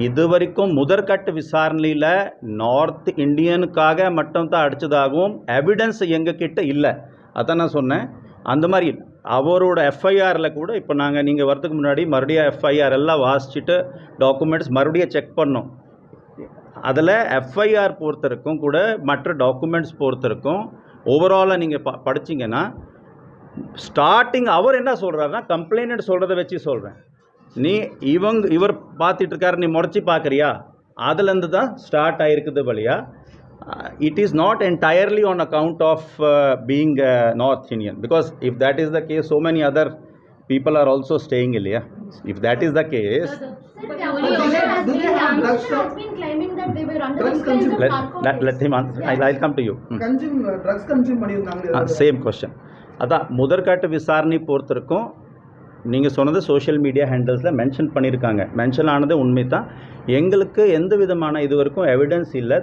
இது வரைக்கும் முதற்கட்ட விசாரணையில் நார்த் இந்தியனுக்காக மட்டும் தான் அடித்ததாகவும் எவிடன்ஸ் எங்ககிட்ட இல்லை. அதான் நான் சொன்னேன். அந்த மாதிரி அவரோட எஃப்ஐஆரில் கூட இப்போ நீங்கள் வரதுக்கு முன்னாடி மறுபடியும் எஃப்ஐஆர் எல்லாம் வாசிச்சுட்டு டாக்குமெண்ட்ஸ் மறுபடியும் செக் பண்ணோம். அதில் எஃப்ஐஆர் பொறுத்தருக்கும் கூட மற்ற டாக்குமெண்ட்ஸ் பொறுத்தருக்கும் ஓவராலாக நீங்கள் படிச்சிங்கன்னா ஸ்டார்டிங் அவர் என்ன சொல்கிறாருன்னா கம்ப்ளைண்ட் சொல்கிறத வச்சு சொல்கிறேன். நீ இவர் பார்த்துட்டு இருக்காரு, நீ முறைச்சி பார்க்குறியா, அதுலேருந்து தான் ஸ்டார்ட் ஆகிருக்குது வழியா. It is not entirely on account of being North Indian, because if that is the case so many other people are also staying இல்லையா. if that is the case, let him answer. I'll come to you. drugs consume பண்ணிருந்தாங்க. Same question. அதான் முதற்கட்ட விசாரணை பொறுத்திருக்கும். நீங்கள் சொன்னது social media ஹேண்டல்ஸில் mention பண்ணியிருக்காங்க. Mention ஆனது உண்மை தான். எங்களுக்கு எந்த விதமான இது வரைக்கும் எவிடன்ஸ் இல்லை.